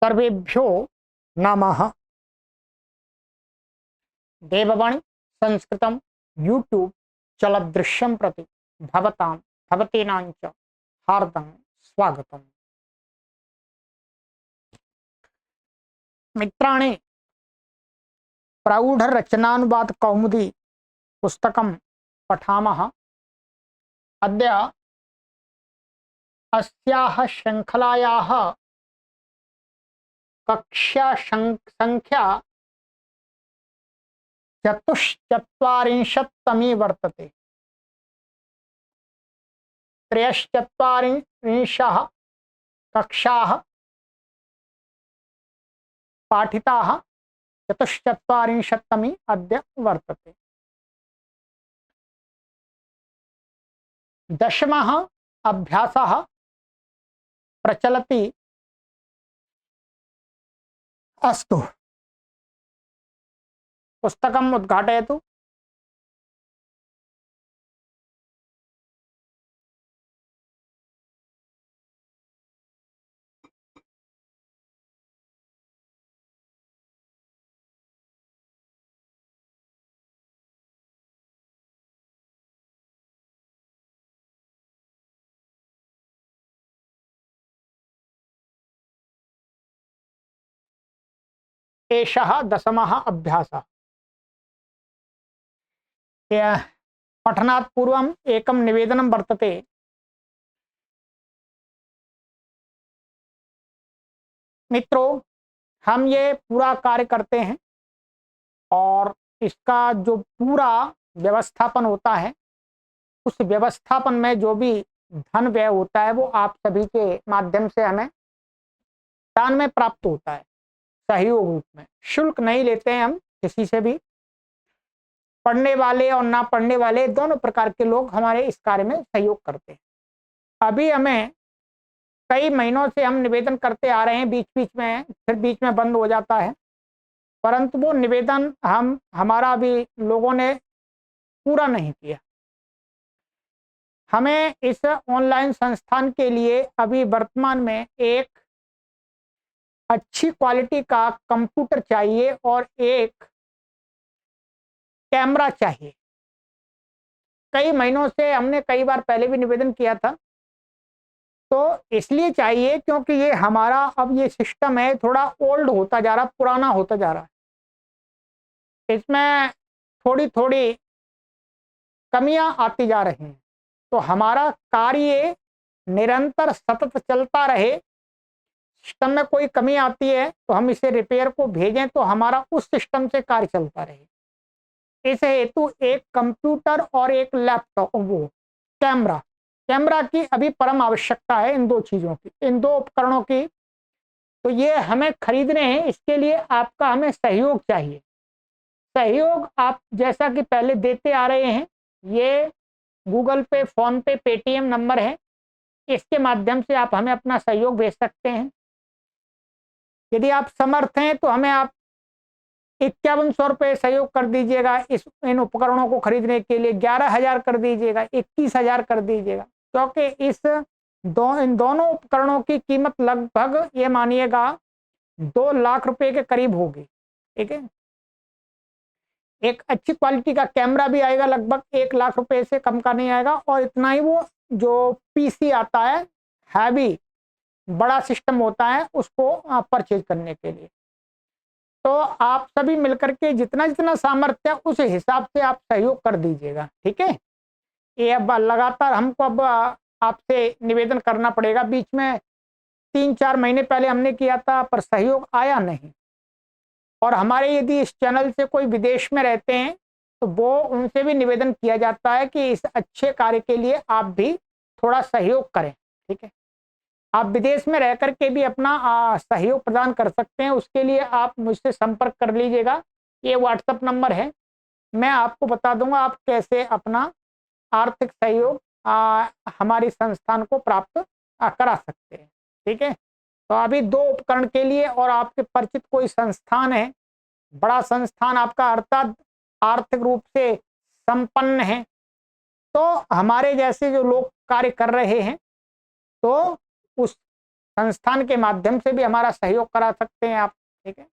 सर्वेभ्यो नमः। देववाणी संस्कृतं यूट्यूब चलदृश्यं प्रति भवतां भवतीनां च हार्दं स्वागतम्। मित्राणि, प्रौढरचनानुवाद कौमुदी पुस्तकं पठामः। अद्य अस्याः श्रृङ्खलायाः कक्षा संख्या 44 वर्तते। 43 कक्षाः पाठिताः, 44 अद्य वर्तते। 10मः अभ्यासः प्रचलति। अस्तु, पुस्तकम् उद्घाटयतु। एषः 10मः अभ्यासः। पठनात् पूर्वम् एकं निवेदनं वर्तते। मित्रों, हम ये पूरा कार्य करते हैं और इसका जो पूरा व्यवस्थापन होता है, उस व्यवस्थापन में जो भी धन व्यय होता है वो आप सभी के माध्यम से हमें दान में प्राप्त होता है, सहयोग रूप में। शुल्क नहीं लेते हैं हम किसी से भी। पढ़ने वाले और ना पढ़ने वाले दोनों प्रकार के लोग हमारे इस कार्य में सहयोग करते हैं। अभी हमें कई महीनों से हम निवेदन करते आ रहे हैं, बीच बीच में बंद हो जाता है, परंतु वो निवेदन हमारा अभी लोगों ने पूरा नहीं किया। हमें इस ऑनलाइन संस्थान के लिए अभी वर्तमान में एक अच्छी क्वालिटी का कंप्यूटर चाहिए और एक कैमरा चाहिए। कई महीनों से हमने कई बार पहले भी निवेदन किया था, तो इसलिए चाहिए क्योंकि ये हमारा अब ये सिस्टम है थोड़ा ओल्ड होता जा रहा, पुराना होता जा रहा है। इसमें थोड़ी थोड़ी कमियां आती जा रही हैं। तो हमारा कार्य निरंतर सतत चलता रहे। सिस्टम में कोई कमी आती है तो हम इसे रिपेयर को भेजें तो हमारा उस सिस्टम से कार्य चलता रहे। इस हेतु एक कंप्यूटर और एक लैपटॉप, वो कैमरा की अभी परम आवश्यकता है। इन दो चीजों की, इन दो उपकरणों की, तो ये हमें खरीदने हैं। इसके लिए आपका हमें सहयोग चाहिए। सहयोग आप जैसा कि पहले देते आ रहे हैं, ये गूगल पे, फोन पे, पेटीएम नंबर है, इसके माध्यम से आप हमें अपना सहयोग भेज सकते हैं। यदि आप समर्थ हैं तो हमें आप 5100 रुपये सहयोग कर दीजिएगा। इन उपकरणों को खरीदने के लिए 11,000 कर दीजिएगा, 21,000 कर दीजिएगा, क्योंकि इन दोनों उपकरणों की कीमत लगभग ये मानिएगा 2 लाख रुपए के करीब होगी। ठीक है, एक अच्छी क्वालिटी का कैमरा भी आएगा, लगभग 1 लाख रुपए से कम का नहीं आएगा। और इतना ही वो जो पीसी आता है, हैवी बड़ा सिस्टम होता है, उसको परचेज करने के लिए। तो आप सभी मिलकर के जितना जितना सामर्थ्य उस हिसाब से आप सहयोग कर दीजिएगा। ठीक है, ये अब लगातार हमको अब आपसे निवेदन करना पड़ेगा। बीच में 3-4 महीने पहले हमने किया था पर सहयोग आया नहीं। और हमारे यदि इस चैनल से कोई विदेश में रहते हैं तो वो उनसे भी निवेदन किया जाता है कि इस अच्छे कार्य के लिए आप भी थोड़ा सहयोग करें। ठीक है, आप विदेश में रह करके भी अपना सहयोग प्रदान कर सकते हैं। उसके लिए आप मुझसे संपर्क कर लीजिएगा। ये व्हाट्सएप नंबर है, मैं आपको बता दूंगा आप कैसे अपना आर्थिक सहयोग हमारी संस्थान को प्राप्त करा सकते हैं। ठीक है, तो अभी 2 उपकरण के लिए, और आपके परिचित कोई संस्थान है, बड़ा संस्थान आपका अर्थात आर्थिक रूप से संपन्न है, तो हमारे जैसे जो लोग कार्य कर रहे हैं, तो उस संस्थान के माध्यम से भी हमारा सहयोग करा सकते हैं आप। ठीक है,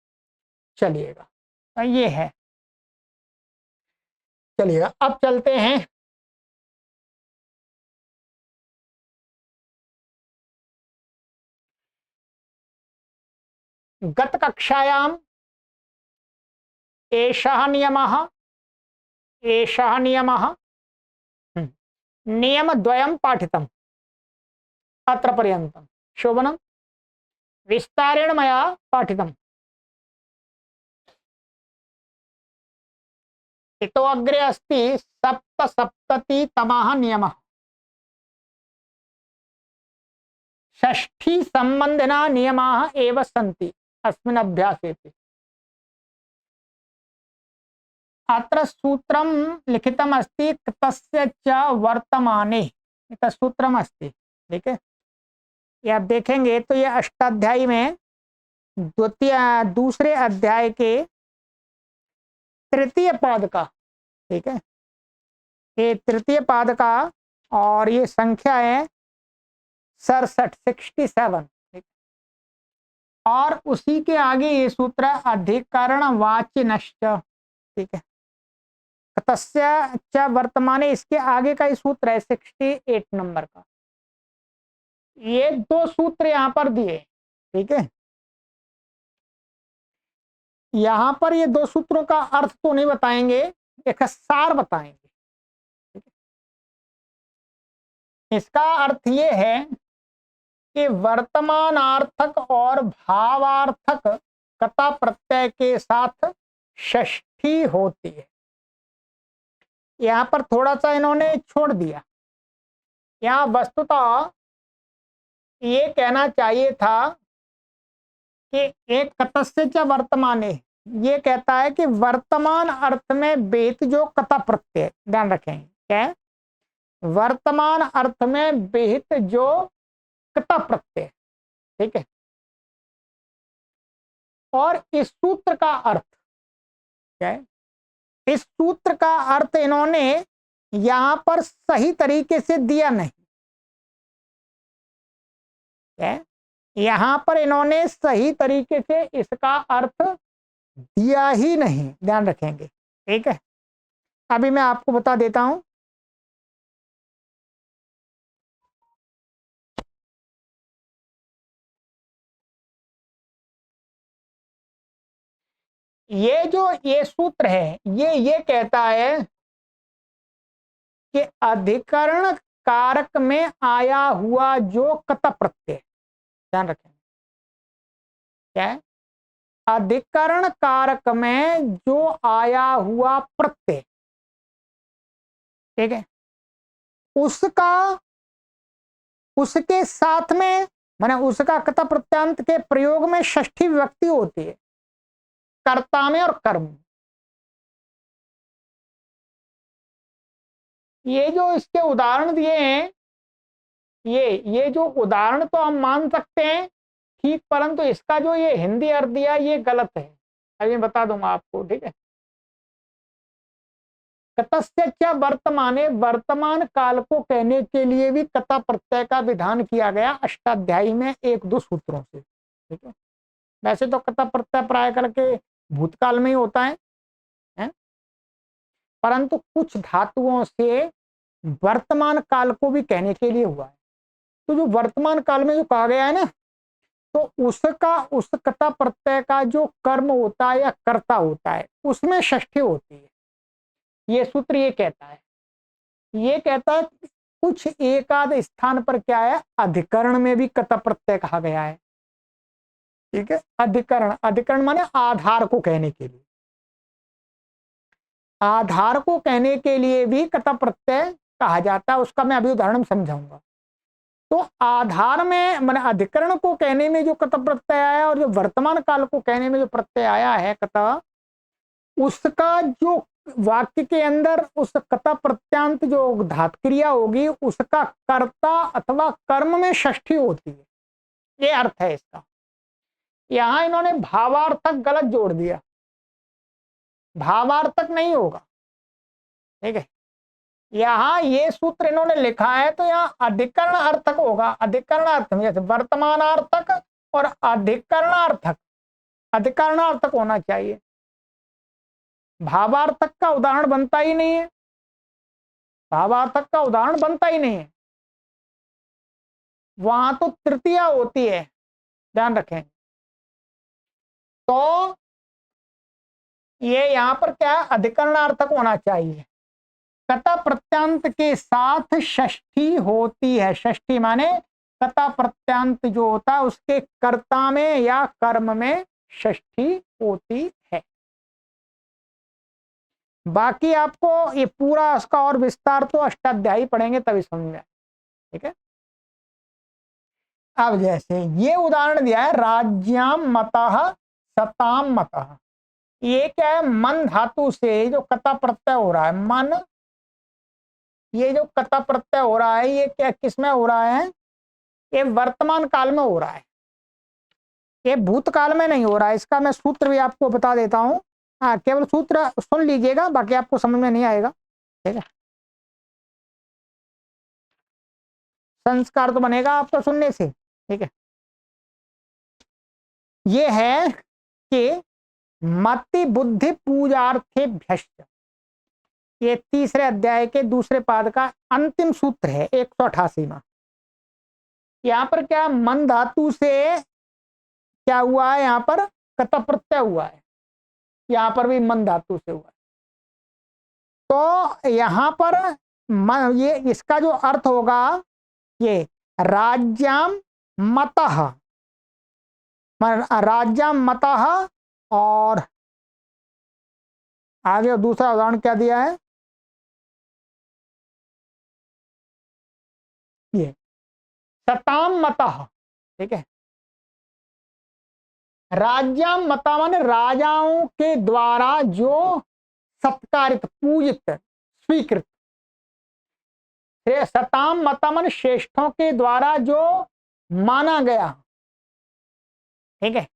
चलिएगा, तो ये है। चलिएगा, अब चलते हैं गत कक्षायाम एषः नियमः एषः नियमः नियमद्वयं पाठितम् अत्र पर्यन्तं शोभनं विस्तारेण मया पाठितम्। इतो अग्रे अस्ति सप्तसप्ततितमः नियमः। षष्ठी संबंधिनः नियमाः एव सन्ति अस्मिन् अभ्यासेऽपि। अत्र सूत्रं लिखितम् अस्ति कृतस्य च वर्तमाने, इतना सूत्रम अस्ति। ठीक है, ये आप देखेंगे तो ये अष्टाध्यायी में दूसरे अध्याय के तृतीय पाद का, ठीक है, ये तृतीय पाद का और ये संख्या है 67। और उसी के आगे ये सूत्र अधिकरण वाचिनश्च। ठीक है, तस्य च वर्तमाने, इसके आगे का ही सूत्र है 68 नंबर का। ये दो सूत्र यहां पर दिए। ठीक है, यहां पर ये दो सूत्रों का अर्थ तो नहीं बताएंगे, एक सार बताएंगे। इसका अर्थ ये है कि वर्तमानार्थक और भावार्थक कता प्रत्यय के साथ षष्ठी होती है। यहां पर थोड़ा सा इन्होंने छोड़ दिया। यहां वस्तुतः ये कहना चाहिए था कि एक कतस्य च वर्तमाने, ये कहता है कि वर्तमान अर्थ में वेत जो कता प्रत्यय, ध्यान रखें क्या है, वर्तमान अर्थ में विहित जो कता प्रत्यय। ठीक है, और इस सूत्र का अर्थ क्या है, इस सूत्र का अर्थ इन्होंने यहां पर सही तरीके से दिया नहीं है, यहां पर इन्होंने सही तरीके से इसका अर्थ दिया ही नहीं, ध्यान रखेंगे। ठीक है, अभी मैं आपको बता देता हूं। ये जो ये सूत्र है ये कहता है कि अधिकरण कारक में आया हुआ जो कत प्रत्यय, ध्यान रखें क्या है, अधिकरण कारक में जो आया हुआ प्रत्यय, ठीक है, उसका उसके साथ में माने उसका कत प्रत्यांत के प्रयोग में षष्ठी विभक्ति होती है, कर्ता में और कर्म। ये जो इसके उदाहरण दिए हैं, ये जो उदाहरण तो हम मान सकते हैं ठीक, परंतु इसका जो ये हिंदी अर्थ दिया ये गलत है। अभी बता दूंगा आपको। ठीक है, कतस्य च वर्तमाने, वर्तमान काल को कहने के लिए भी कता प्रत्यय का विधान किया गया अष्टाध्यायी में एक दो सूत्रों से। ठीक है, वैसे तो कता प्रत्यय प्राय करके भूतकाल में ही होता है, परंतु कुछ धातुओं से वर्तमान काल को भी कहने के लिए हुआ है। तो जो वर्तमान काल में जो कहा गया है ना, तो उसका उस कता प्रत्यय का जो कर्म होता है या कर्ता होता है उसमें षष्ठी होती है। ये सूत्र ये कहता है, ये कहता है कुछ एकाध स्थान पर क्या है, अधिकरण में भी कता प्रत्यय कहा गया है। ठीक है, अधिकरण, अधिकरण माने आधार को कहने के लिए, आधार को कहने के लिए भी कता प्रत्यय कहा जाता है। उसका मैं अभी उदाहरण समझाऊंगा। तो आधार में माने अधिकरण को कहने में जो कत प्रत्यय आया और जो वर्तमान काल को कहने में जो प्रत्यय आया है कत, उसका जो वाक्य के अंदर उस कता प्रत्यांत जो धातु क्रिया होगी उसका कर्ता अथवा कर्म में षष्ठी होती है। ये अर्थ है इसका। यहां इन्होंने भावार्थक गलत जोड़ दिया, भावार्थक नहीं होगा। ठीक है, यहाँ ये सूत्र इन्होंने लिखा है तो यहाँ अधिकरणार्थक होगा। अधिकरणार्थक जैसे वर्तमानार्थक और अधिकरणार्थक, अधिकरणार्थक होना चाहिए। भावार्थक का उदाहरण बनता ही नहीं है, भावार्थक का उदाहरण बनता ही नहीं है, वहां तो तृतीया होती है, ध्यान रखें। तो ये यहां पर क्या है, अधिकरणार्थक होना चाहिए। कता प्रत्यांत के साथ षष्ठी होती है। षष्ठी माने कता प्रत्यांत जो होता है उसके कर्ता में या कर्म में षष्ठी होती है। बाकी आपको ये पूरा उसका और विस्तार तो अष्टाध्यायी पढ़ेंगे तभी समझ में आए, ठीक है। अब जैसे ये उदाहरण दिया है, राज्याम मतः सताम मतः, ये क्या है, मन धातु से जो कता प्रत्यय हो रहा है, मन, ये जो कता प्रत्यय हो रहा है ये क्या किसमें हो रहा है, ये वर्तमान काल में हो रहा है, ये भूतकाल में नहीं हो रहा है। इसका मैं सूत्र भी आपको बता देता हूं, हाँ केवल सूत्र सुन लीजिएगा, बाकी आपको समझ में नहीं आएगा, ठीक है। संस्कार तो बनेगा आपका सुनने से, ठीक है। ये है कि मति बुद्धि पूजार्थे भ्यश्च, ये तीसरे अध्याय के दूसरे पाद का अंतिम सूत्र है 188वां। यहां पर क्या मन धातु से क्या हुआ है, यहां पर कता प्रत्यय हुआ है, यहां पर भी मन धातु से हुआ है। तो यहां पर ये इसका जो अर्थ होगा, ये राज्याम मतः, राज्याम मतः, और आगे दूसरा उदाहरण क्या दिया है, ये सताम मतः, ठीक है। राज्याम मता माने राजाओं के द्वारा जो सत्कारित, पूजित, स्वीकृत। सताम मता माने श्रेष्ठों के द्वारा जो माना गया, ठीक है।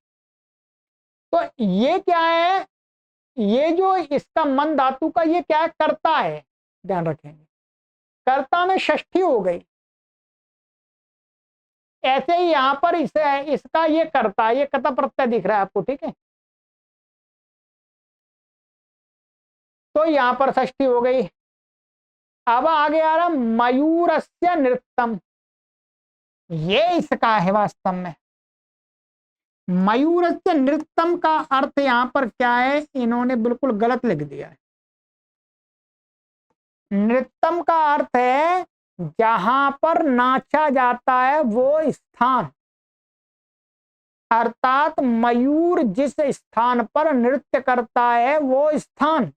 तो ये क्या है, ये जो इसका मन धातु का ये क्या है, कर्ता है, ध्यान रखेंगे। कर्ता में षष्ठी हो गई। ऐसे ही यहां पर इसका ये कर्ता, ये कता प्रत्यय दिख रहा है आपको, ठीक है। तो यहां पर षष्ठी हो गई। अब आगे आ रहा मयूरस्य नृत्यम, ये इसका है वास्तव में। मयूरस्य नृत्यम का अर्थ यहां पर क्या है, इन्होंने बिल्कुल गलत लिख दिया है। नृत्यम का अर्थ है जहां पर नाचा जाता है वो स्थान, अर्थात मयूर जिस स्थान पर नृत्य करता है वो स्थान।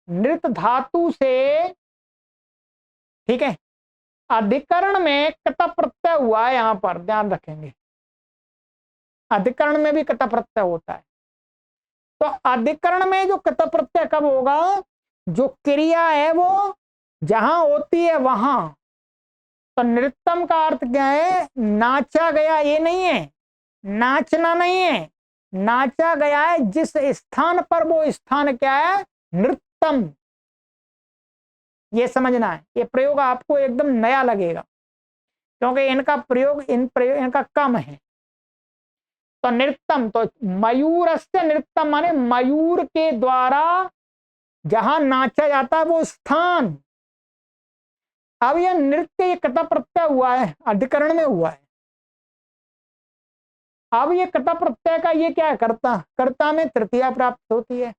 नृत्य धातु से, ठीक है, अधिकरण में कता प्रत्यय हुआ है, यहां पर ध्यान रखेंगे, अधिकरण में भी कता प्रत्यय होता है। तो अधिकरण में जो कता प्रत्यय कब होगा, जो क्रिया है वो जहां होती है वहां। तो नृत्यम का अर्थ क्या है, नाचा गया, ये नहीं है, नाचना नहीं है, नाचा गया है जिस स्थान पर, वो स्थान क्या है, नृत्यम। ये समझना है, ये प्रयोग आपको एकदम नया लगेगा क्योंकि इनका प्रयोग इनका कम है। तो नृत्यम, तो मयूरस्य नृत्यम माने मयूर के द्वारा जहां नाचा जाता है वो स्थान। अब यह नृत्य, ये कता प्रत्यय हुआ है, अधिकरण में हुआ है। अब ये कता प्रत्यय का ये क्या है, कर्ता, कर्ता में तृतीया प्राप्त होती है।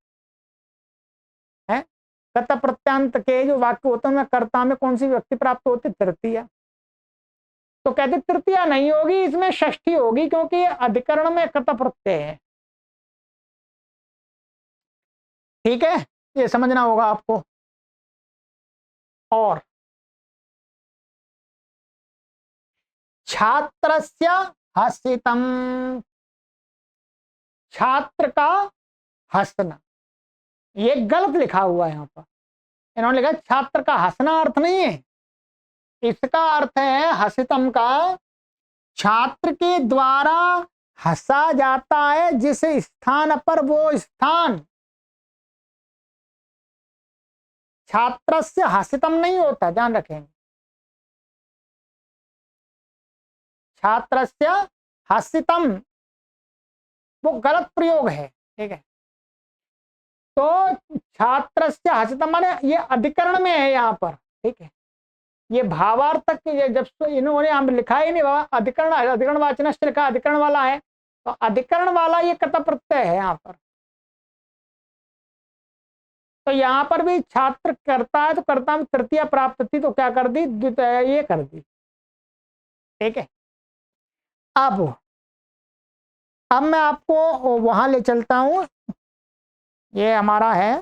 कता प्रत्यांत के जो वाक्य होते हैं कर्ता में कौन सी व्यक्ति प्राप्त होती, तृतीया। तो कहते तृतीया नहीं होगी, इसमें षष्ठी होगी क्योंकि अधिकरण में कता प्रत्यय है, ठीक है। ये समझना होगा आपको। और छात्रस्य हसितम, छात्र का हंसना, ये गलत लिखा हुआ है यहां पर। इन्होंने लिखा छात्र का हंसना अर्थ नहीं है, इसका अर्थ है हसितम का छात्र के द्वारा हंसा जाता है जिस स्थान पर वो स्थान। छात्रस्य हसितम नहीं होता, ध्यान रखेंगे। छात्रस्य हसितम वो गलत प्रयोग है, ठीक है। तो छात्रस्य हसितम माने ये अधिकरण में है यहाँ पर, ठीक है। ये भावार्थक, ये जब इन्होंने हम लिखा ही नहीं बाबा, अधिकरण अधिकरण वाचनस्य लिखा, अधिकरण वाला है, तो अधिकरण वाला ये कर्ता प्रत्यय है यहाँ पर। तो यहाँ पर भी छात्र करता है, तो कर्ता में तृतीया प्राप्त थी, तो क्या कर दी, द्वितीय ये कर दी, ठीक है। अब मैं आपको वहां ले चलता हूं, ये हमारा है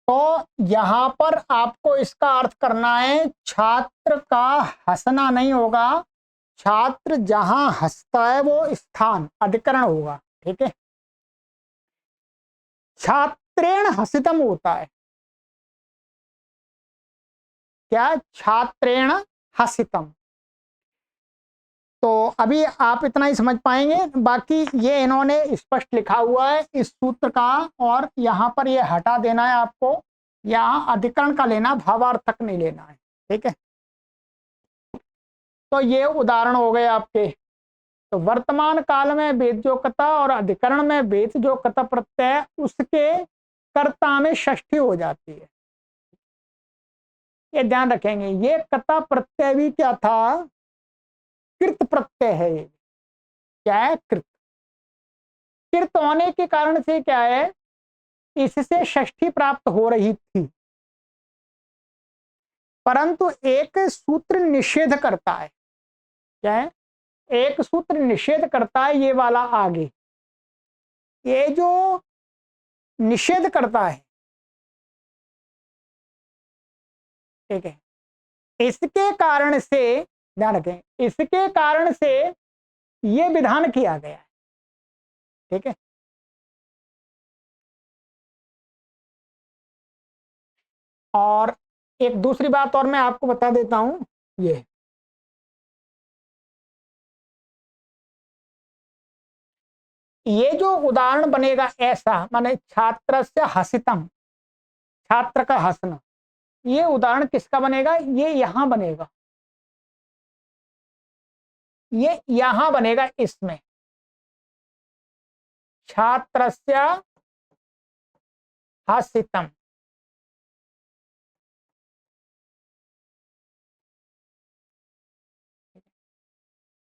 तो यहां पर आपको इसका अर्थ करना है, छात्र का हंसना नहीं होगा, छात्र जहां हंसता है वो स्थान अधिकरण होगा, ठीक है। छात्रेण हसितम होता है, क्या, छात्रेण हसितम। तो अभी आप इतना ही समझ पाएंगे, बाकी ये इन्होंने स्पष्ट लिखा हुआ है इस सूत्र का, और यहां पर ये हटा देना है आपको, यहाँ अधिकरण का लेना, भावार्थक नहीं लेना है, ठीक है। तो ये उदाहरण हो गए आपके। तो वर्तमान काल में वेद्योक्ता और अधिकरण में वेद जो कता प्रत्यय उसके कर्ता में षष्ठी हो जाती है, ये ध्यान रखेंगे। ये कता प्रत्यय भी क्या था, कृत प्रत्यय है, ये क्या है, कृत। कृत होने के कारण से क्या है, इससे षष्ठी प्राप्त हो रही थी, परंतु एक सूत्र निषेध करता है, क्या है, एक सूत्र निषेध करता है, ये वाला आगे, ये जो निषेध करता है, ठीक है। इसके कारण से ध्यान रखें, इसके कारण से ये विधान किया गया है, ठीक है। और एक दूसरी बात और मैं आपको बता देता हूं, ये जो उदाहरण बनेगा ऐसा, माने छात्र से हसितम, छात्र का हंसना, ये उदाहरण किसका बनेगा, ये यहां बनेगा, ये यहां बनेगा, इसमें छात्रस्य हसितम,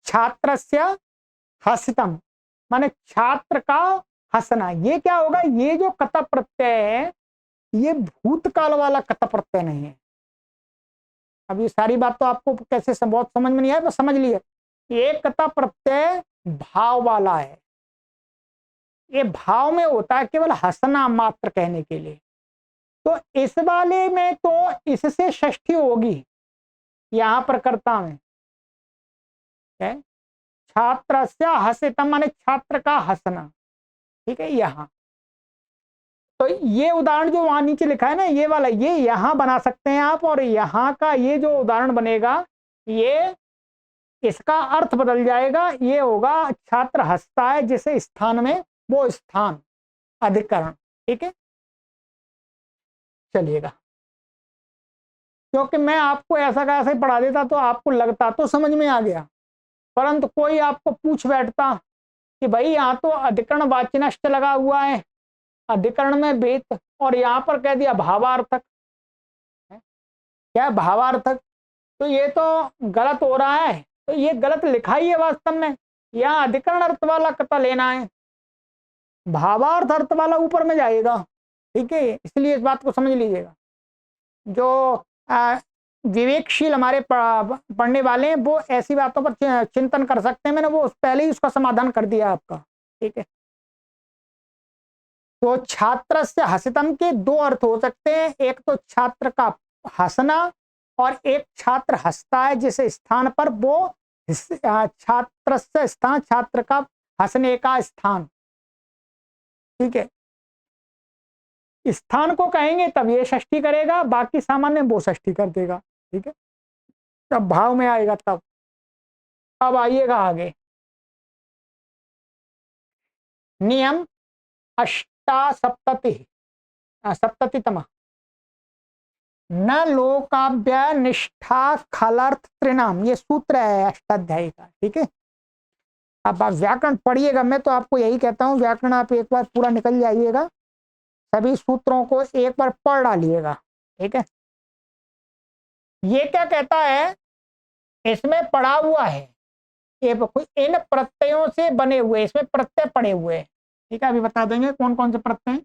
छात्रस्य हसितम माने छात्र का हंसना, ये क्या होगा, ये जो कत प्रत्यय है ये भूतकाल वाला कत प्रत्यय नहीं है। अब ये सारी बात तो आपको कैसे बहुत समझ में नहीं आया, बस समझ लिए, ये कत प्रत्यय भाव वाला है, ये भाव में होता है, केवल हंसना मात्र कहने के लिए। तो इस वाले में तो इससे षष्ठी होगी, यहां पर कर्ता में छात्र से हसितम माने छात्र का हंसना, ठीक है। यहां तो ये उदाहरण जो वहां नीचे लिखा है ना, ये वाला, ये यहां बना सकते हैं आप, और यहां का ये जो उदाहरण बनेगा, ये इसका अर्थ बदल जाएगा, ये होगा छात्र हंसता है जिस स्थान में, वो स्थान अधिकरण, ठीक है। चलिएगा, क्योंकि मैं आपको ऐसा का ऐसा ही पढ़ा देता तो आपको लगता तो समझ में आ गया, परंतु कोई आपको पूछ बैठता कि भाई यहाँ तो अधिकरण वाचनष्ट लगा हुआ है, अधिकरण में वेद, और यहाँ पर कह दिया भावार्थक, क्या भावार्थक, तो ये तो गलत हो रहा है, तो ये गलत लिखा ही है वास्तव में, यहाँ अधिकरण अर्थ वाला कथा लेना है, भावार्थ अर्थ वाला ऊपर में जाएगा, ठीक है। इसलिए इस बात को समझ लीजिएगा, जो विवेकशील हमारे पढ़ने वाले हैं वो ऐसी बातों पर चिंतन कर सकते हैं, मैंने वो पहले ही उसका समाधान कर दिया आपका, ठीक है। तो छात्र से हसितम के दो अर्थ हो सकते हैं, एक तो छात्र का हंसना, और एक छात्र हंसता है जिस स्थान पर वो छात्र से स्थान, छात्र का हंसने का स्थान। ठीक है, स्थान को कहेंगे तब ये षष्ठी करेगा, बाकी सामान्य वो षष्ठी कर देगा। ठीक है, तब भाव में आएगा तब। अब आइएगा आगे, नियम अष्टासप्तति सप्ततितम, न लोकाभ्य निष्ठा खलर्थ त्रिनाम, ये सूत्र है अष्टाध्यायी का। ठीक है, अब आप व्याकरण पढ़िएगा, मैं तो आपको यही कहता हूं व्याकरण आप एक बार पूरा निकल जाइएगा, सभी सूत्रों को एक बार पढ़ डालिएगा। ठीक है, ये क्या कहता है, इसमें पढ़ा हुआ है ये इन प्रत्ययों से बने हुए, इसमें प्रत्यय पड़े हुए हैं। ठीक है, अभी बता देंगे कौन कौन से प्रत्यय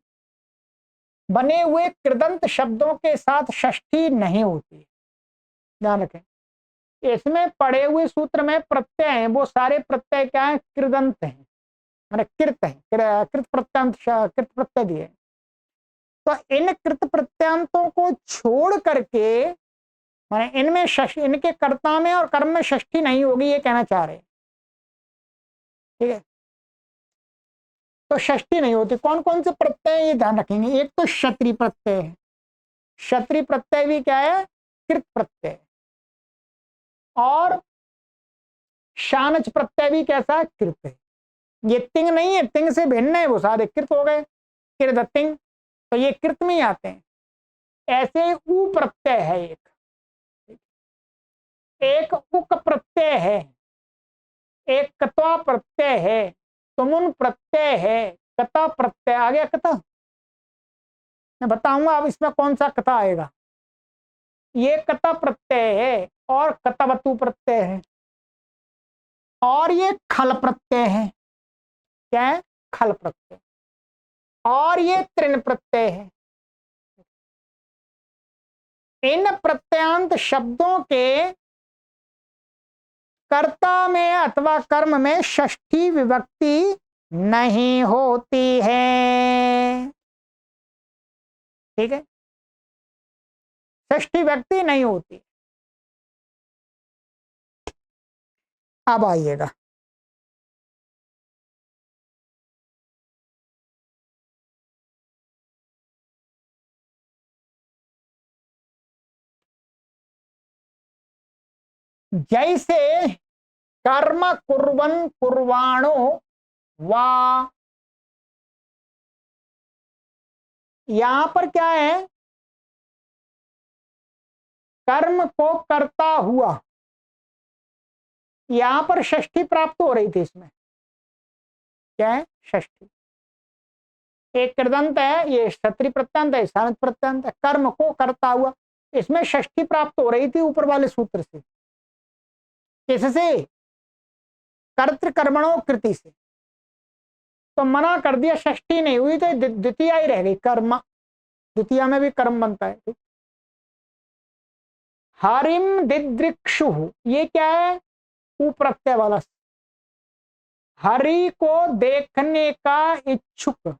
बने हुए। कृदंत शब्दों के साथ षष्ठी नहीं होती, ध्यान रखें। इसमें पड़े हुए सूत्र में प्रत्यय हैं, वो सारे प्रत्यय क्या है, कृदंत हैं, माने कृत है, कृत प्रत्यांत, कृत प्रत्यय दिए। तो इन कृत प्रत्यांतों को छोड़ करके, माने इनमें इनके कर्ता में और कर्म में षष्ठी नहीं होगी, ये कहना चाह रहे हैं। ठीक है, तो षष्ठी नहीं होती। कौन कौन से प्रत्यय ये ध्यान रखेंगे, एक तो क्षत्रिय प्रत्यय है, क्षत्रिय प्रत्यय भी क्या है, कृत प्रत्यय, और शानच प्रत्यय भी कैसा, कृत है। ये तिंग नहीं है, तिंग से भिन्न है, वो सारे कृत हो गए, कृत तिंग, तो ये कृत में ही आते हैं। ऐसे उ प्रत्यय है एक उक प्रत्यय है, एक कत्वा प्रत्यय है, तुमुन प्रत्यय है, कता प्रत्यय आ गया। कता मैं बताऊंगा अब इसमें कौन सा कथा आएगा। ये कता प्रत्यय है और कतवतु प्रत्यय है, और ये खल प्रत्यय है। क्या है, खल प्रत्यय, और ये तृण प्रत्यय है। इन प्रत्यांत शब्दों के कर्ता में अथवा कर्म में षष्ठी विभक्ति नहीं होती है। ठीक है, षष्ठी विभक्ति नहीं होती। अब आइएगा, जैसे कर्म कुर्वन् कुर्वाणो वा, यहां पर क्या है, कर्म को करता हुआ, यहां पर षष्ठी प्राप्त हो रही थी। इसमें क्या है, षष्ठी। एक कृदंत है, ये क्षत्रिय प्रत्यंत है, शानत प्रत्यंत है, कर्म को करता हुआ, इसमें षष्ठी प्राप्त हो रही थी ऊपर वाले सूत्र से। किससे, कर्तृकर्मणो कृति से। तो मना कर दिया, षष्ठी नहीं हुई तो द्वितीय ही रह गई, कर्म, द्वितीय में भी कर्म बनता है। हरिम दिदृक्षु, ये क्या है, उप्रत्यय वाला, हरि को देखने का इच्छुक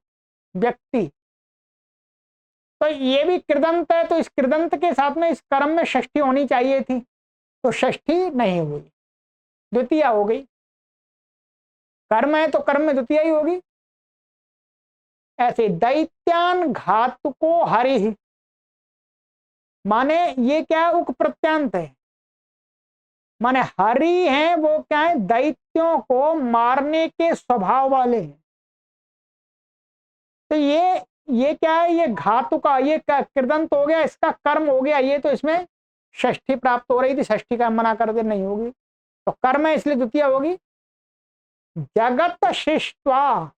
व्यक्ति। तो ये भी कृदंत है, तो इस कृदंत के साथ में इस कर्म में षष्ठी होनी चाहिए थी, तो षष्ठी नहीं हुई, द्वितीय हो गई। कर्म है तो कर्म में द्वितीय ही होगी। ऐसे दैत्यान घातुको हरि, माने ये क्या है, उक प्रत्यांत है, माने हरि हैं वो क्या है, दैत्यों को मारने के स्वभाव वाले हैं। तो ये क्या है, ये घातुका, ये कृदंत हो गया, इसका कर्म हो गया, ये तो इसमें षष्ठी प्राप्त हो रही थी, षष्ठी का मना कर दे, नहीं होगी, तो कर्म है इसलिए द्वितीय होगी। जगत शिष्टवा,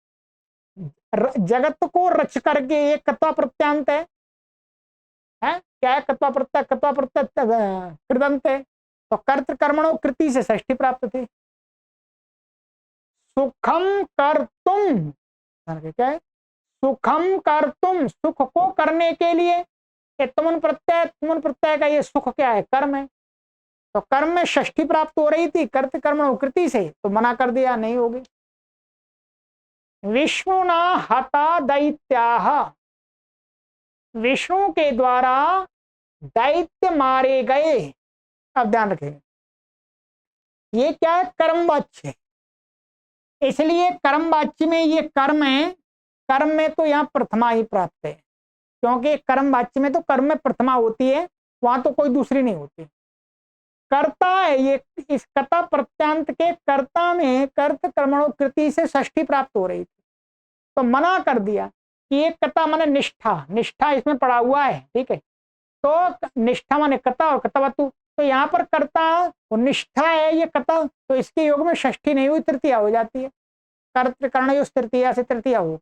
जगत को रच करके, ये कत्वा प्रत्यांत है, क्या है, कत्वा प्रत्यय, कत्वा प्रत्यय कृदंत है, तो कर्त कर्मणो कृति से षष्ठी प्राप्त थी। सुखम कर्तुम, क्या है, सुखम कर्तुम, सुख को करने के लिए, ये तुमन प्रत्यय, तुमन प्रत्यय का ये सुख क्या है, कर्म है, तो कर्म में षष्ठी प्राप्त हो रही थी कर्त कर्मणो कृति से, तो मना कर दिया, नहीं होगी। विष्णुना हता दैत्याः, विष्णु के द्वारा दैत्य मारे गए। अब ध्यान रखें, ये क्या है? कर्मवाच्य है, इसलिए कर्मवाच्य में ये कर्म है। कर्म में तो यहाँ प्रथमा ही प्राप्त है, क्योंकि कर्मवाच्य में तो कर्म में प्रथमा होती है, वहां तो कोई दूसरी नहीं होती। कर्ता है ये, इस कर्ता प्रत्यांत के कर्ता में कर्त कर्मणो कृति से षष्ठी प्राप्त हो रही थी, तो मना कर दिया कि ये कर्ता माने निष्ठा, निष्ठा इसमें पड़ा हुआ है, ठीक है। तो निष्ठा माने कर्ता और कर्तवतु, तो यहाँ पर कर्ता और निष्ठा है ये कर्ता, तो इसके योग में षष्ठी नहीं हुई, तृतीया हो जाती है। कर्त कर्ण तृतीया से तृतीया हो।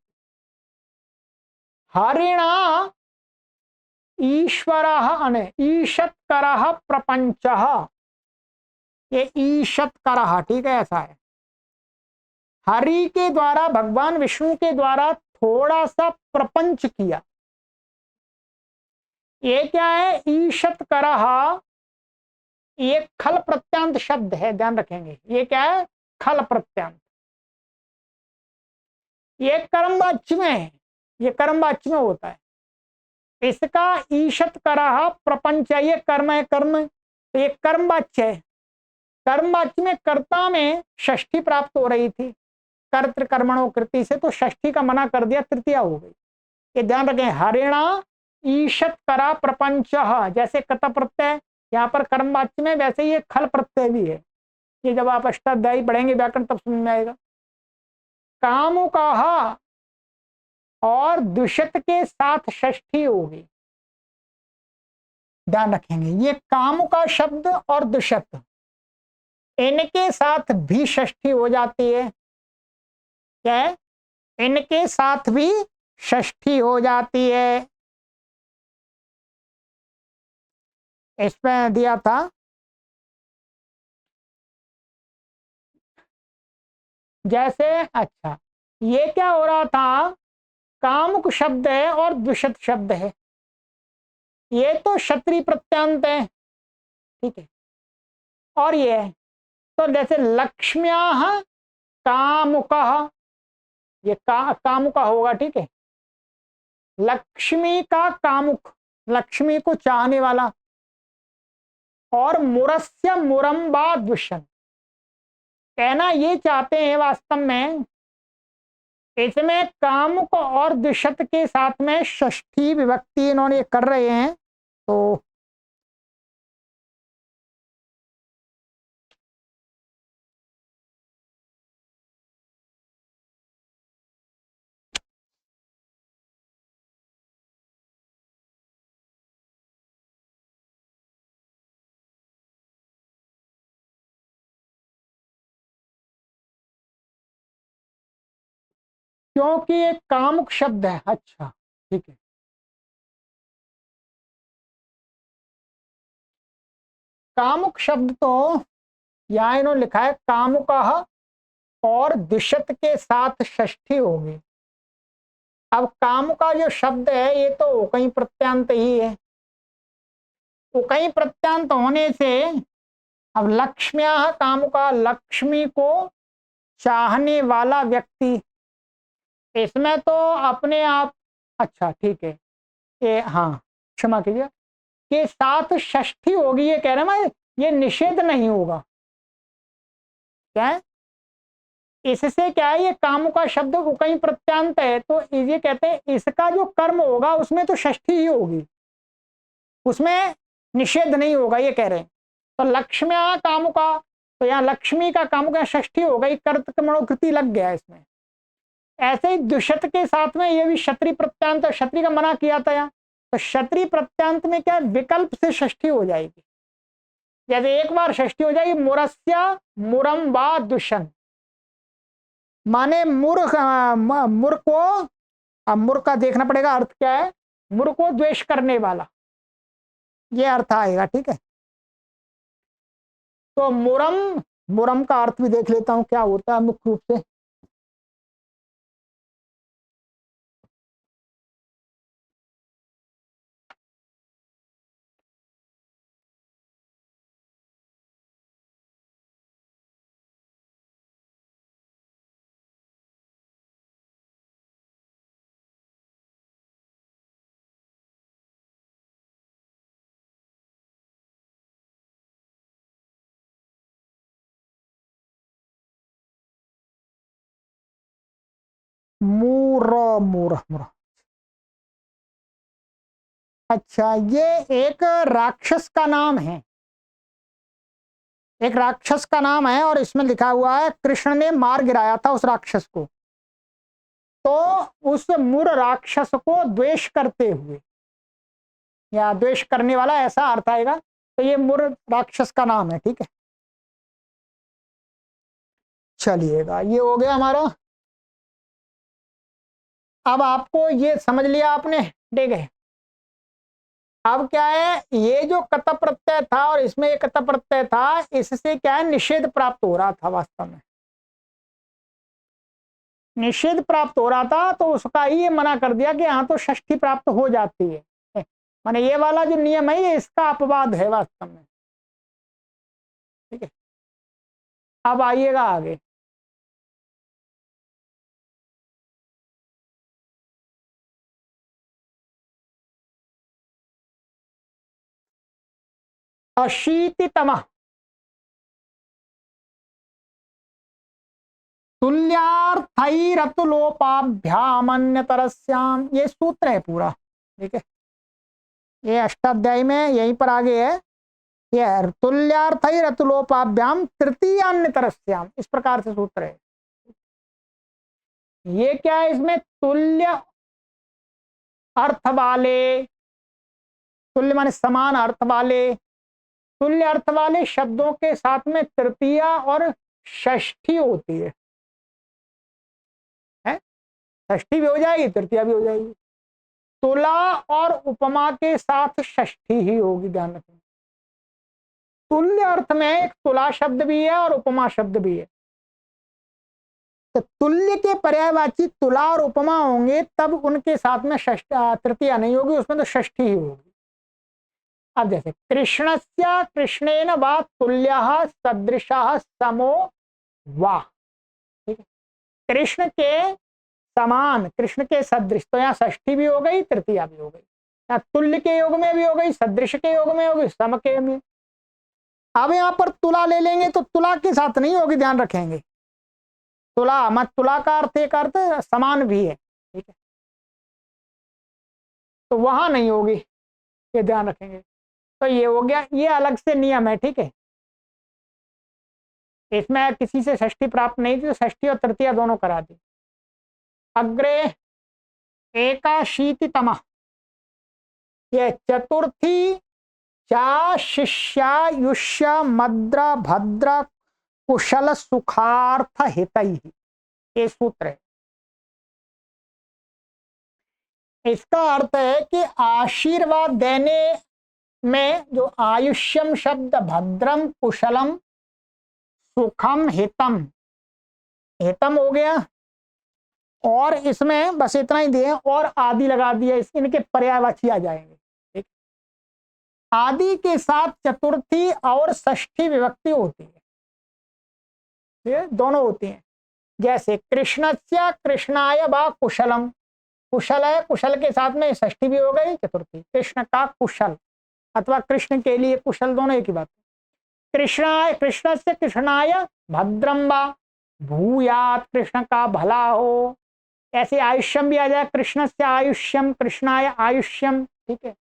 हरिणा ईश्वर ईशत्कर प्रपंच, ये ईशत्कर, ठीक है, ऐसा है। हरि के द्वारा, भगवान विष्णु के द्वारा थोड़ा सा प्रपंच किया। ये क्या है? ईशत्कर, ये खल प्रत्यांत शब्द है, ध्यान रखेंगे। ये क्या है? खल प्रत्यांत। ये कर्मवाच्य में है, ये कर्मवाच्य में होता है। इसका ईशत्कर प्रपंच, ये कर्म है, कर्म, तो ये कर्मवाच्य है। कर्मवाच्य में कर्ता में षष्ठी प्राप्त हो रही थी कर्तृ कर्मणो कृति से, तो षष्ठी का मना कर दिया, तृतीया हो गई। ये ध्यान रखें। हरिणा ईशत करा प्रपंच, जैसे कत प्रत्यय यहाँ पर कर्मवाच्य में, वैसे ये खल प्रत्यय भी है। ये जब आप अष्टाध्यायी पढ़ेंगे व्याकरण तब समझ में आएगा। कामुका और दुष्यत के साथ षष्ठी होगी, ध्यान रखेंगे। ये कामुका शब्द और दुष्यत, इनके साथ भी षष्ठी हो जाती है। क्या है? इनके साथ भी षष्ठी हो जाती है। इसमें दिया था, जैसे, अच्छा, ये क्या हो रहा था? कामुक शब्द है और द्विशत शब्द है, ये तो क्षत्रिय प्रत्यांत है, ठीक है। और ये है, तो जैसे लक्ष्म्या कामुक, ये कामुका होगा, ठीक है। लक्ष्मी का कामुक, लक्ष्मी को चाहने वाला। और मुरस्य मुरम्बा द्विषण, कहना ये चाहते हैं वास्तव में, इसमें कामुक और द्विशत के साथ में षष्ठी विभक्ति इन्होंने कर रहे हैं। तो क्योंकि एक कामुक शब्द है, अच्छा, ठीक है। कामुक शब्द तो यहाँ इन्होंने लिखा है कामुका और द्विशत के साथ षष्ठी होगी। अब कामुका जो शब्द है ये तो उकई प्रत्यांत ही है, उकई प्रत्यांत होने से अब लक्ष्म्या कामुका, लक्ष्मी को चाहने वाला व्यक्ति, इसमें तो अपने आप, अच्छा ठीक है, ये हाँ, क्षमा कीजिए, के साथ षष्ठी होगी, ये कह रहे हैं मैं, ये निषेध नहीं होगा। क्या है? इससे क्या है, ये कामु का शब्द कहीं प्रत्यांत है, तो ये कहते हैं इसका जो कर्म होगा उसमें तो षष्ठी ही होगी, उसमें निषेध नहीं होगा, ये कह रहे हैं। तो लक्ष्म्या कामुका, तो यहाँ लक्ष्मी का कामुका षष्ठी हो गई, कर्त कर्मणो कृति लग गया इसमें। ऐसे ही दुष्यत के साथ में ये भी क्षत्रिय प्रत्यांत, क्षत्रिय का मना किया था यहाँ, तो क्षत्रिय प्रत्यांत में क्या विकल्प से षष्ठी हो जाएगी। जैसे एक बार षष्ठी हो जाएगी, मुरस्य मुरम वा दुष्यन, माने मूर्ख, मूर्ख को, अब मूर्ख का देखना पड़ेगा अर्थ क्या है, मूर्ख को द्वेष करने वाला, ये अर्थ आएगा, ठीक है। तो मुरम, मुरम का अर्थ भी देख लेता हूं क्या होता है मुख्य रूप से। मूर मूर मूर। अच्छा, ये एक राक्षस का नाम है, एक राक्षस का नाम है, और इसमें लिखा हुआ है कृष्ण ने मार गिराया था उस राक्षस को। तो उस मूर राक्षस को द्वेष करते हुए या द्वेष करने वाला, ऐसा अर्थ आएगा। तो ये मूर राक्षस का नाम है, ठीक है। चलिएगा, ये हो गया हमारा। अब आपको ये समझ लिया आपने, ठीक है। अब क्या है, ये जो कत प्रत्यय था और इसमें ये कत प्रत्यय था, इससे क्या है, निषेध प्राप्त हो रहा था। वास्तव में निषेध प्राप्त हो रहा था, तो उसका ही ये मना कर दिया कि हाँ तो षष्ठी प्राप्त हो जाती है। माने ये वाला जो नियम है, ये इसका अपवाद है वास्तव में, ठीक है। अब आइएगा आगे। अशीतितम तुल्यार्थैरतुलोपाभ्यामन्यतरस्याम, ये सूत्र है पूरा, ठीक है। ये अष्टाध्यायी में यहीं पर आगे है। ये तुल्यार्थैरतुलोपाभ्याम तृतीयान्यतरस्याम, इस प्रकार से सूत्र है। ये क्या है, इसमें तुल्य अर्थ वाले, तुल्य माने समान अर्थ वाले, तुल्य अर्थ वाले शब्दों के साथ में तृतीया और षष्ठी होती है, हैं? षष्ठी भी हो जाएगी, तृतीया भी हो जाएगी। तुला और उपमा के साथ षष्ठी ही होगी, ध्यान रखना। तुल्य अर्थ में एक तुला शब्द भी है और उपमा शब्द भी है। तो तुल्य के पर्यायवाची तुला और उपमा होंगे, तब उनके साथ में तृतीया नहीं होगी, उसमें तो षष्ठी ही होगी। अब जैसे कृष्णस्य कृष्णेन वा तुल्यः सदृशः समो वा, ठीक है। कृष्ण के समान, कृष्ण के सदृश, तो यहाँ षष्ठी भी हो गई, तृतीया भी हो गई। यहाँ तुल्य के योग में भी हो गई, सदृश के योग में हो गई, सम के में। अब यहाँ पर तुला ले लेंगे तो तुला के साथ नहीं होगी, ध्यान रखेंगे। तुला मत, तुला का अर्थ एक अर्थ समान भी है, ठीक है, तो वहां नहीं होगी, ये ध्यान रखेंगे। तो ये हो गया, ये अलग से नियम है, ठीक है। इसमें किसी से षष्ठी प्राप्त नहीं थी, तो षष्ठी और तृतीया दोनों करा दी। अग्रे एकाशीतितम, ये चतुर्थी चा शिष्यायुष्य मद्र भद्र कुशल सुखार्थ हितैहि, ये सूत्र है। इसका अर्थ है कि आशीर्वाद देने में जो आयुष्यम शब्द, भद्रम कुशलम सुखम हितम, हितम हो गया, और इसमें बस इतना ही दिए और आदि लगा दिया, इनके पर्यायवाची आ जाएंगे, ठीक। आदि के साथ चतुर्थी और षष्ठी विभक्ति होती है, ये दोनों होती हैं। जैसे कृष्णस्य कृष्णाय वा कुशलम, कुशल है, कुशल के साथ में षष्ठी भी हो गई, चतुर्थी। कृष्ण का कुशल अथवा कृष्ण के लिए कुशल, दोनों एक ही बात। कृष्णाय, कृष्ण से कृष्णाय भद्रम वा भूयात, कृष्ण का भला हो। ऐसे आयुष्यम भी आ जाए, कृष्ण से आयुष्यम कृष्णाय आयुष्यम, ठीक है।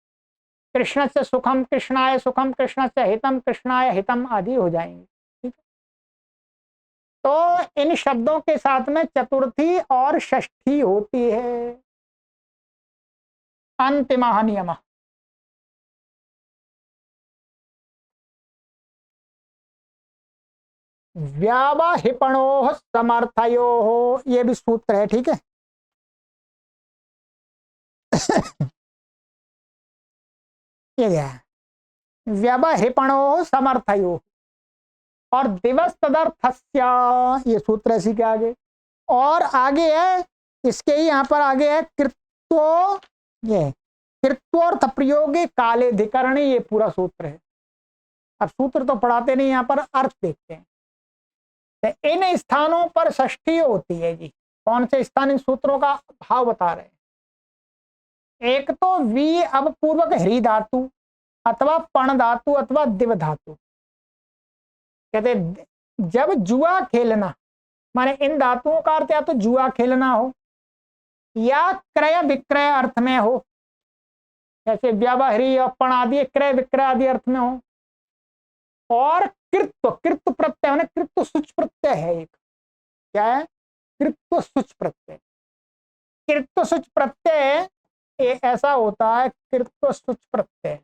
कृष्ण से सुखम कृष्णाय सुखम, कृष्ण से हितम कृष्णाय हितम आदि हो जाएंगे, ठीक है। तो इन शब्दों के साथ में चतुर्थी और षष्ठी होती है। अंतिम नियम, व्यावहिपणो समर्थयो, ये भी सूत्र है, ठीक है। ये क्या है, व्यवहिपणो समर्थयो और दिवस तदर्थस्य, ये सूत्र ऐसी के आगे, और आगे है इसके ही यहाँ पर आगे है कृत्वो, ये कृत्वोर्थ प्रयोगे कालेधिकरणी, ये पूरा सूत्र है। अब सूत्र तो पढ़ाते नहीं, यहाँ पर अर्थ देखते हैं। तो इन स्थानों पर षष्ठी होती है जी। कौन से स्थान, इन सूत्रों का भाव बता रहे हैं। एक तो वी अब पूर्वक ह्री धातु अथवा पण धातु अथवा दिव धातु, कहते जब जुआ खेलना, माने इन धातुओं का अर्थ या तो जुआ खेलना हो, या क्रय विक्रय अर्थ में हो, जैसे व्यावहारिक अपण आदि क्रय विक्रय आदि अर्थ में हो। और कृत्व, कृत्व प्रत्यय माने कृत्व सुच प्रत्यय है एक, क्या है? कृत्व सुच प्रत्यय। कृत्व सुच प्रत्यय ऐसा होता है, कृत्व सुच प्रत्यय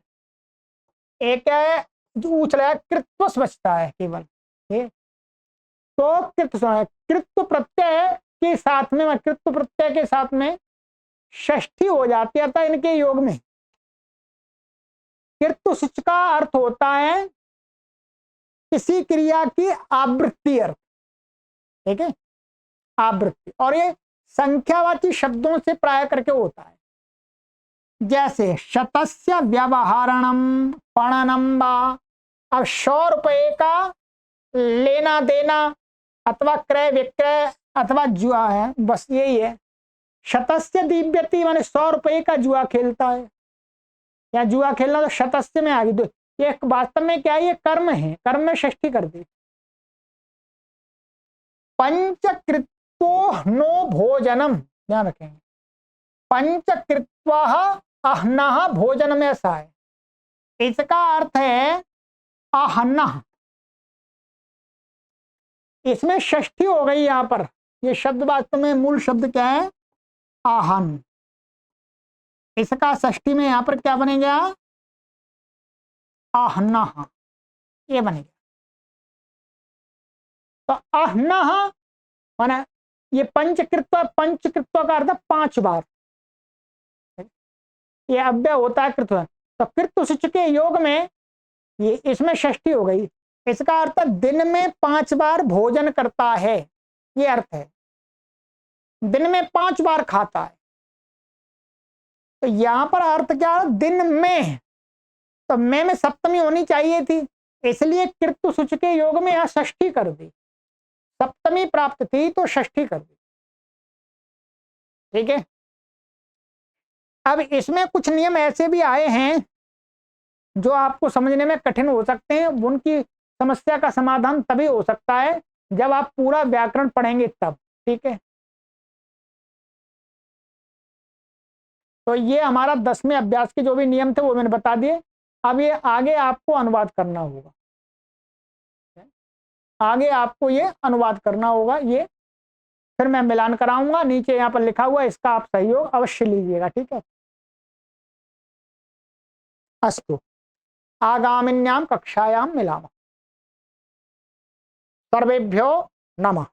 एक है जो चला कृत्व बचता है केवल ये, तो कृत्व प्रत्यय के साथ में, कृत्व प्रत्यय के साथ में षष्ठी हो जाती है, अतः इनके योग में कृत्व सुच का अर्थ होता है किसी क्रिया की आवृत्ति अर्थ, ठीक है, आवृत्ति। और ये संख्यावाची शब्दों से प्राय करके होता है, जैसे शतस्य व्यवहारणम पणनम वा। अब 100 रुपए का लेना देना अथवा क्रय विक्रय अथवा जुआ है, बस यही है। शतस्य दिव्यति माने 100 रुपए का जुआ खेलता है, या जुआ खेलना तो शतस्य में आ गई। ये वास्तव में क्या है? ये कर्म है, कर्म में षष्ठी कर दी। पंचकृत्वो नो भोजनम, ध्यान रखेंगे, पंचकृत्वा अहना भोजनम ऐसा है, इसका अर्थ है आहना। इसमें षष्ठी हो गई यहां पर। ये शब्द वास्तव में मूल शब्द क्या है? आहन। इसका षष्ठी में यहां पर क्या बनेगा? आहना, ये बनेगा। तो आहना माने ये पंचकृत्व, पंचकृत्व का अर्थ 5 बार, ये अव्यय होता है कृत्व। तो कृत्व सूच के योग में ये इसमें षष्ठी हो गई, इसका अर्थ दिन में 5 बार भोजन करता है, ये अर्थ है, दिन में 5 बार खाता है। तो यहां पर अर्थ क्या? दिन में, तो में सप्तमी होनी चाहिए थी, इसलिए कृत्व सूच के योग में यहां षष्ठी कर दी। सप्तमी प्राप्त थी तो षष्ठी कर दी, ठीक है। अब इसमें कुछ नियम ऐसे भी आए हैं जो आपको समझने में कठिन हो सकते हैं, उनकी समस्या का समाधान तभी हो सकता है जब आप पूरा व्याकरण पढ़ेंगे तब, ठीक है। तो ये हमारा 10वें अभ्यास के जो भी नियम थे वो मैंने बता दिए। अब ये आगे आपको अनुवाद करना होगा, आगे आपको ये अनुवाद करना होगा, ये फिर मैं मिलान कराऊंगा, नीचे यहाँ पर लिखा हुआ, इसका आप सहयोग अवश्य लीजिएगा, ठीक है। अस्तु, आगामिन्यां कक्षायां मिलामः। सर्वेभ्यो नमः।